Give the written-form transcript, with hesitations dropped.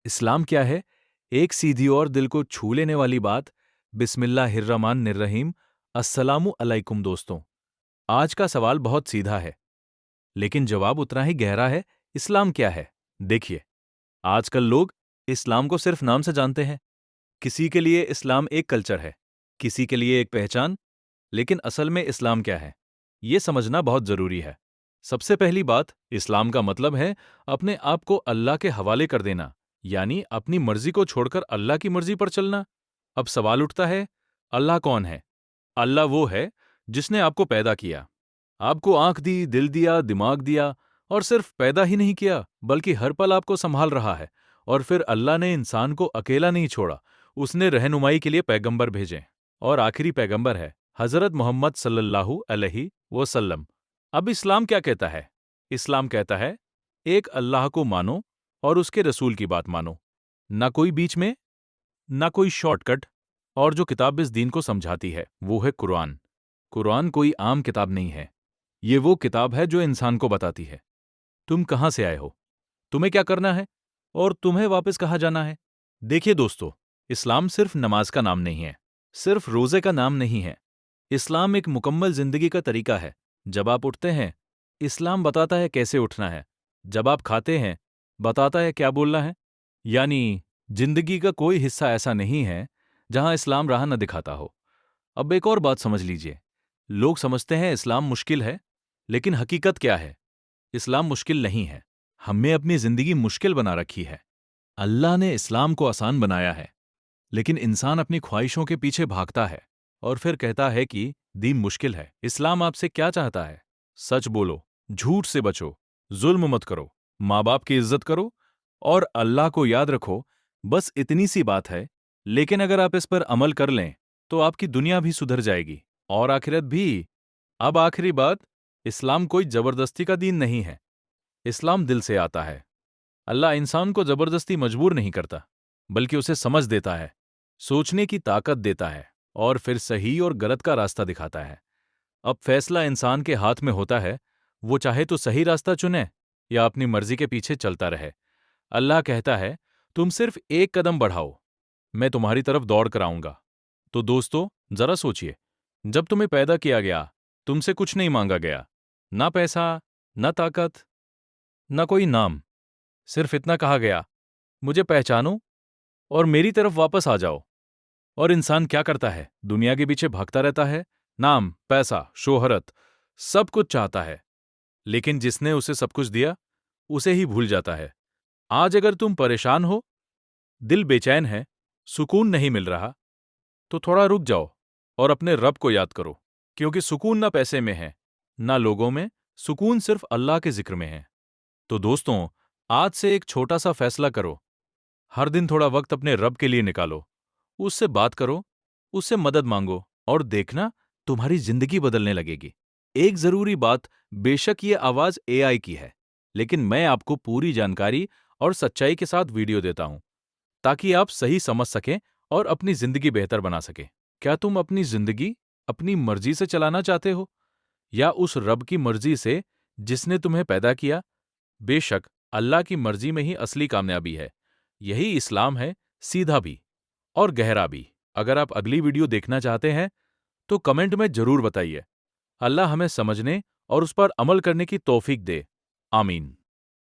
اسلام کیا ہے؟ ایک سیدھی اور دل کو چھو لینے والی بات۔ بسم اللہ الرحمن الرحیم۔ السلام علیکم دوستوں۔ آج کا سوال بہت سیدھا ہے، لیکن جواب اتنا ہی گہرا ہے۔ اسلام کیا ہے؟ دیکھیے، آج کل لوگ اسلام کو صرف نام سے جانتے ہیں۔ کسی کے لیے اسلام ایک کلچر ہے، کسی کے لیے ایک پہچان، لیکن اصل میں اسلام کیا ہے، یہ سمجھنا بہت ضروری ہے۔ سب سے پہلی بات، اسلام کا مطلب ہے اپنے آپ کو اللہ کے حوالے کر دینا، یعنی اپنی مرضی کو چھوڑ کر اللہ کی مرضی پر چلنا۔ اب سوال اٹھتا ہے، اللہ کون ہے؟ اللہ وہ ہے جس نے آپ کو پیدا کیا، آپ کو آنکھ دی، دل دیا، دماغ دیا، اور صرف پیدا ہی نہیں کیا بلکہ ہر پل آپ کو سنبھال رہا ہے۔ اور پھر اللہ نے انسان کو اکیلا نہیں چھوڑا، اس نے رہنمائی کے لیے پیغمبر بھیجے، اور آخری پیغمبر ہے حضرت محمد صلی اللہ علیہ وسلم۔ اب اسلام کیا کہتا ہے؟ اسلام کہتا ہے ایک اللہ کو مانو اور اس کے رسول کی بات مانو، نہ کوئی بیچ میں، نہ کوئی شارٹ کٹ۔ اور جو کتاب اس دین کو سمجھاتی ہے وہ ہے قرآن۔ قرآن کوئی عام کتاب نہیں ہے، یہ وہ کتاب ہے جو انسان کو بتاتی ہے تم کہاں سے آئے ہو، تمہیں کیا کرنا ہے، اور تمہیں واپس کہاں جانا ہے۔ دیکھیے دوستو، اسلام صرف نماز کا نام نہیں ہے، صرف روزے کا نام نہیں ہے۔ اسلام ایک مکمل زندگی کا طریقہ ہے۔ جب آپ اٹھتے ہیں، اسلام بتاتا ہے کیسے اٹھنا ہے۔ جب آپ کھاتے ہیں، بتاتا ہے کیا بولنا ہے۔ یعنی زندگی کا کوئی حصہ ایسا نہیں ہے جہاں اسلام راہ نہ دکھاتا ہو۔ اب ایک اور بات سمجھ لیجئے، لوگ سمجھتے ہیں اسلام مشکل ہے، لیکن حقیقت کیا ہے؟ اسلام مشکل نہیں ہے، ہم نے اپنی زندگی مشکل بنا رکھی ہے۔ اللہ نے اسلام کو آسان بنایا ہے، لیکن انسان اپنی خواہشوں کے پیچھے بھاگتا ہے اور پھر کہتا ہے کہ دین مشکل ہے۔ اسلام آپ سے کیا چاہتا ہے؟ سچ بولو، جھوٹ سے بچو، ظلم مت کرو، ماں باپ کی عزت کرو، اور اللہ کو یاد رکھو۔ بس اتنی سی بات ہے، لیکن اگر آپ اس پر عمل کر لیں تو آپ کی دنیا بھی سدھر جائے گی اور آخرت بھی۔ اب آخری بات، اسلام کوئی زبردستی کا دین نہیں ہے، اسلام دل سے آتا ہے۔ اللہ انسان کو زبردستی مجبور نہیں کرتا، بلکہ اسے سمجھ دیتا ہے، سوچنے کی طاقت دیتا ہے، اور پھر صحیح اور غلط کا راستہ دکھاتا ہے۔ اب فیصلہ انسان کے ہاتھ میں ہوتا ہے، وہ چاہے تو صحیح راستہ چنے یا اپنی مرضی کے پیچھے چلتا رہے۔ اللہ کہتا ہے تم صرف ایک قدم بڑھاؤ، میں تمہاری طرف دوڑ کر آؤں گا۔ تو دوستو، ذرا سوچئے، جب تمہیں پیدا کیا گیا تم سے کچھ نہیں مانگا گیا، نہ پیسہ، نہ طاقت، نہ کوئی نام، صرف اتنا کہا گیا مجھے پہچانو اور میری طرف واپس آ جاؤ۔ اور انسان کیا کرتا ہے؟ دنیا کے پیچھے بھاگتا رہتا ہے، نام، پیسہ، شہرت، سب کچھ چاہتا ہے، لیکن جس نے اسے سب کچھ دیا اسے ہی بھول جاتا ہے۔ آج اگر تم پریشان ہو، دل بے چین ہے، سکون نہیں مل رہا، تو تھوڑا رک جاؤ اور اپنے رب کو یاد کرو، کیونکہ سکون نہ پیسے میں ہے، نہ لوگوں میں، سکون صرف اللہ کے ذکر میں ہے۔ تو دوستوں، آج سے ایک چھوٹا سا فیصلہ کرو، ہر دن تھوڑا وقت اپنے رب کے لیے نکالو، اس سے بات کرو، اس سے مدد مانگو، اور دیکھنا تمہاری زندگی بدلنے لگے گی۔ ایک ضروری بات، بے شک یہ آواز اے آئی کی ہے، لیکن میں آپ کو پوری جانکاری اور سچائی کے ساتھ ویڈیو دیتا ہوں تاکہ آپ صحیح سمجھ سکیں اور اپنی زندگی بہتر بنا سکیں۔ کیا تم اپنی زندگی اپنی مرضی سے چلانا چاہتے ہو، یا اس رب کی مرضی سے جس نے تمہیں پیدا کیا؟ بے شک اللہ کی مرضی میں ہی اصلی کامیابی ہے۔ یہی اسلام ہے، سیدھا بھی اور گہرا بھی۔ اگر آپ اگلی ویڈیو دیکھنا چاہتے ہیں تو کمنٹ میں ضرور بتائیے۔ اللہ ہمیں سمجھنے اور اس پر عمل کرنے کی توفیق دے۔ آمین۔